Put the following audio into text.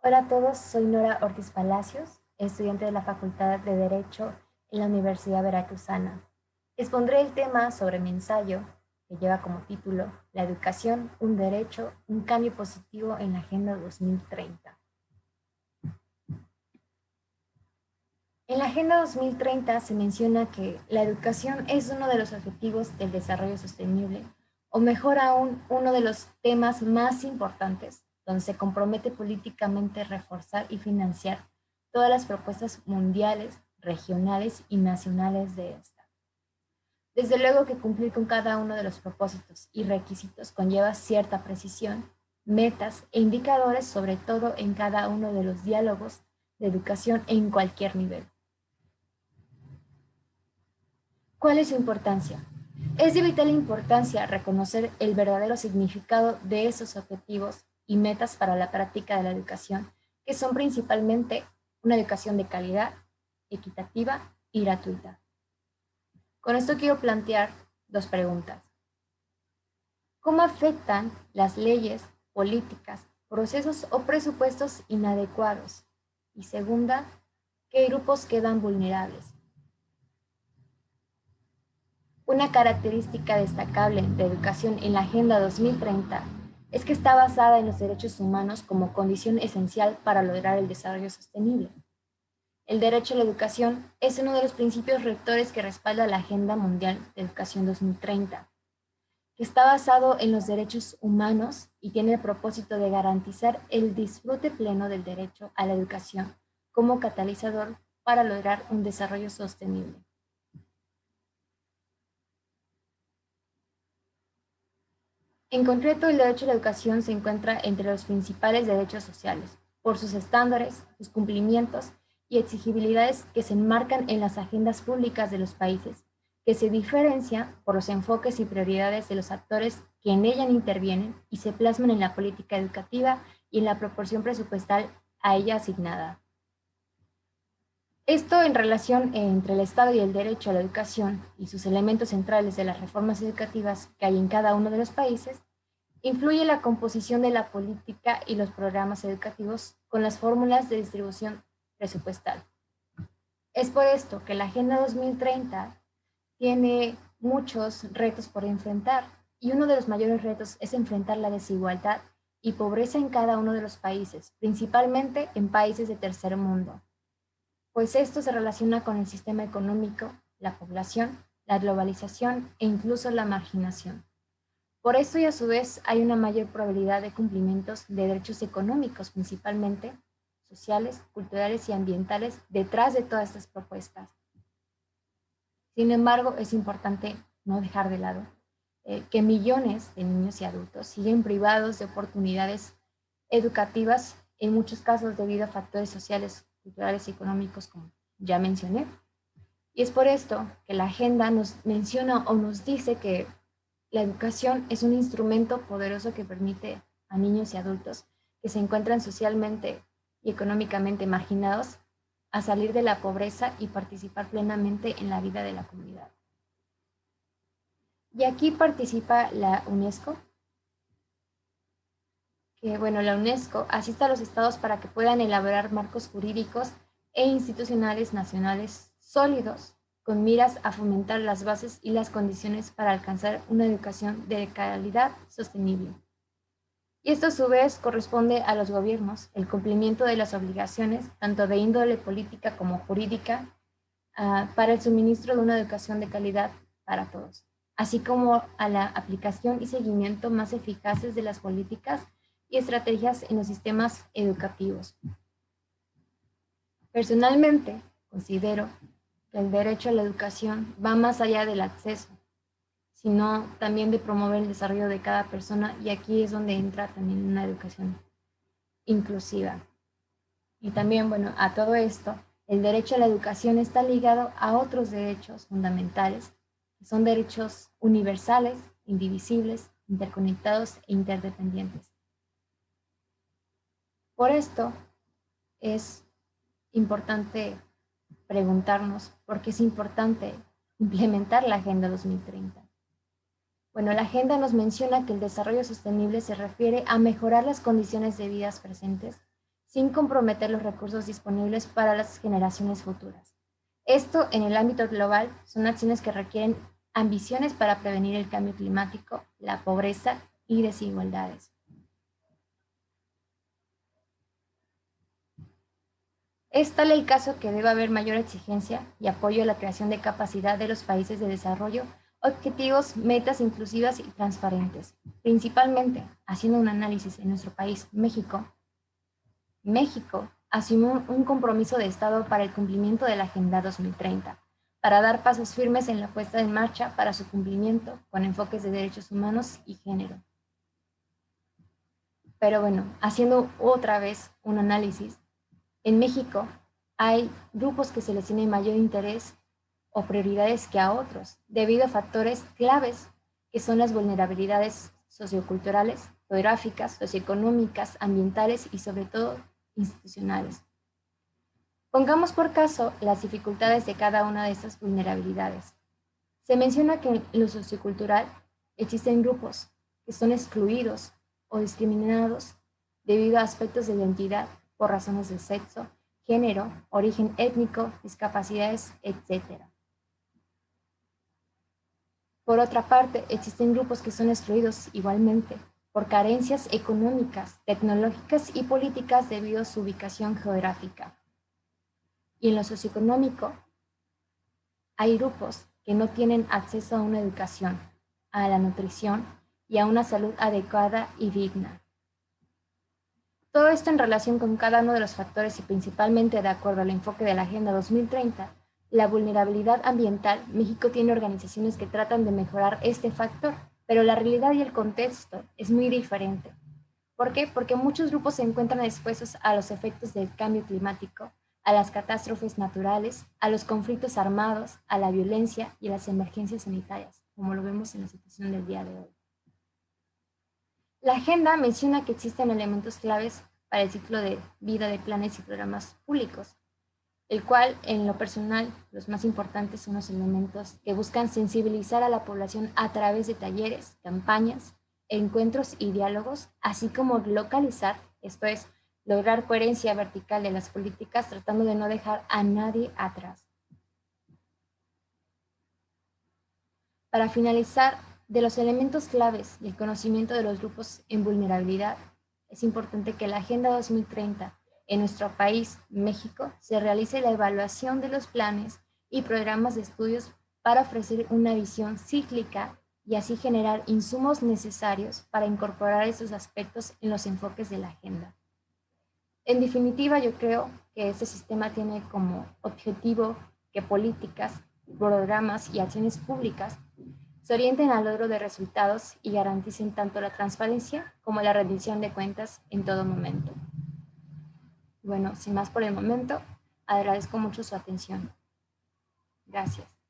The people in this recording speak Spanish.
Hola a todos, soy Nora Ortiz Palacios, estudiante de la Facultad de Derecho en la Universidad Veracruzana. Expondré el tema sobre mi ensayo, que lleva como título La educación, un derecho, un cambio positivo en la Agenda 2030. En la Agenda 2030 se menciona que la educación es uno de los objetivos del desarrollo sostenible, o mejor aún, uno de los temas más importantes, donde se compromete políticamente reforzar y financiar todas las propuestas mundiales, regionales y nacionales de esta. Desde luego que cumplir con cada uno de los propósitos y requisitos conlleva cierta precisión, metas e indicadores, sobre todo en cada uno de los diálogos de educación en cualquier nivel. ¿Cuál es su importancia? Es de vital importancia reconocer el verdadero significado de esos objetivos y metas para la práctica de la educación, que son principalmente una educación de calidad, equitativa y gratuita. Con esto quiero plantear dos preguntas. ¿Cómo afectan las leyes, políticas, procesos o presupuestos inadecuados? Y segunda, ¿qué grupos quedan vulnerables? Una característica destacable de educación en la Agenda 2030 es que está basada en los derechos humanos como condición esencial para lograr el desarrollo sostenible. El derecho a la educación es uno de los principios rectores que respalda la Agenda Mundial de Educación 2030, que está basado en los derechos humanos y tiene el propósito de garantizar el disfrute pleno del derecho a la educación como catalizador para lograr un desarrollo sostenible. En concreto, el derecho a la educación se encuentra entre los principales derechos sociales, por sus estándares, sus cumplimientos y exigibilidades que se enmarcan en las agendas públicas de los países, que se diferencia por los enfoques y prioridades de los actores que en ella intervienen y se plasman en la política educativa y en la proporción presupuestal a ella asignada. Esto en relación entre el Estado y el derecho a la educación y sus elementos centrales de las reformas educativas que hay en cada uno de los países, influye la composición de la política y los programas educativos con las fórmulas de distribución presupuestal. Es por esto que la Agenda 2030 tiene muchos retos por enfrentar y uno de los mayores retos es enfrentar la desigualdad y pobreza en cada uno de los países, principalmente en países de tercer mundo, pues esto se relaciona con el sistema económico, la población, la globalización e incluso la marginación. Por esto y a su vez hay una mayor probabilidad de cumplimientos de derechos económicos, principalmente sociales, culturales y ambientales, detrás de todas estas propuestas. Sin embargo, es importante no dejar de lado que millones de niños y adultos siguen privados de oportunidades educativas, en muchos casos debido a factores sociales, culturales y económicos, como ya mencioné. Y es por esto que la agenda nos menciona o nos dice que la educación es un instrumento poderoso que permite a niños y adultos que se encuentran socialmente y económicamente marginados a salir de la pobreza y participar plenamente en la vida de la comunidad. Y aquí participa la UNESCO, que bueno, la UNESCO asiste a los estados para que puedan elaborar marcos jurídicos e institucionales nacionales sólidos con miras a fomentar las bases y las condiciones para alcanzar una educación de calidad sostenible. Y esto a su vez corresponde a los gobiernos, el cumplimiento de las obligaciones, tanto de índole política como jurídica, para el suministro de una educación de calidad para todos, así como a la aplicación y seguimiento más eficaces de las políticas y estrategias en los sistemas educativos. Personalmente, considero que el derecho a la educación va más allá del acceso, sino también de promover el desarrollo de cada persona, y aquí es donde entra también una educación inclusiva. Y también, bueno, a todo esto, el derecho a la educación está ligado a otros derechos fundamentales, que son derechos universales, indivisibles, interconectados e interdependientes. Por esto es importante preguntarnos por qué es importante implementar la Agenda 2030. Bueno, la agenda nos menciona que el desarrollo sostenible se refiere a mejorar las condiciones de vida presentes sin comprometer los recursos disponibles para las generaciones futuras. Esto, en el ámbito global, son acciones que requieren ambiciones para prevenir el cambio climático, la pobreza y desigualdades. Es tal el caso que debe haber mayor exigencia y apoyo a la creación de capacidad de los países de desarrollo, objetivos, metas inclusivas y transparentes. Principalmente, haciendo un análisis en nuestro país, México asumió un compromiso de Estado para el cumplimiento de la Agenda 2030, para dar pasos firmes en la puesta en marcha para su cumplimiento con enfoques de derechos humanos y género. Pero bueno, haciendo otra vez un análisis, en México hay grupos que se les tiene mayor interés o prioridades que a otros, debido a factores claves que son las vulnerabilidades socioculturales, geográficas, socioeconómicas, ambientales y sobre todo institucionales. Pongamos por caso las dificultades de cada una de estas vulnerabilidades. Se menciona que en lo sociocultural existen grupos que son excluidos o discriminados debido a aspectos de identidad por razones de sexo, género, origen étnico, discapacidades, etc. Por otra parte, existen grupos que son excluidos igualmente por carencias económicas, tecnológicas y políticas debido a su ubicación geográfica. Y en lo socioeconómico, hay grupos que no tienen acceso a una educación, a la nutrición y a una salud adecuada y digna. Todo esto en relación con cada uno de los factores y principalmente de acuerdo al enfoque de la Agenda 2030, la vulnerabilidad ambiental, México tiene organizaciones que tratan de mejorar este factor, pero la realidad y el contexto es muy diferente. ¿Por qué? Porque muchos grupos se encuentran expuestos a los efectos del cambio climático, a las catástrofes naturales, a los conflictos armados, a la violencia y a las emergencias sanitarias, como lo vemos en la situación del día de hoy. La agenda menciona que existen elementos claves para el ciclo de vida de planes y programas públicos, el cual, en lo personal, los más importantes son los elementos que buscan sensibilizar a la población a través de talleres, campañas, encuentros y diálogos, así como localizar, esto es, lograr coherencia vertical de las políticas tratando de no dejar a nadie atrás. Para finalizar, de los elementos claves y el conocimiento de los grupos en vulnerabilidad, es importante que la Agenda 2030 en nuestro país, México, se realice la evaluación de los planes y programas de estudios para ofrecer una visión cíclica y así generar insumos necesarios para incorporar esos aspectos en los enfoques de la agenda. En definitiva, yo creo que este sistema tiene como objetivo que políticas, programas y acciones públicas se orienten al logro de resultados y garanticen tanto la transparencia como la rendición de cuentas en todo momento. Bueno, sin más por el momento, agradezco mucho su atención. Gracias.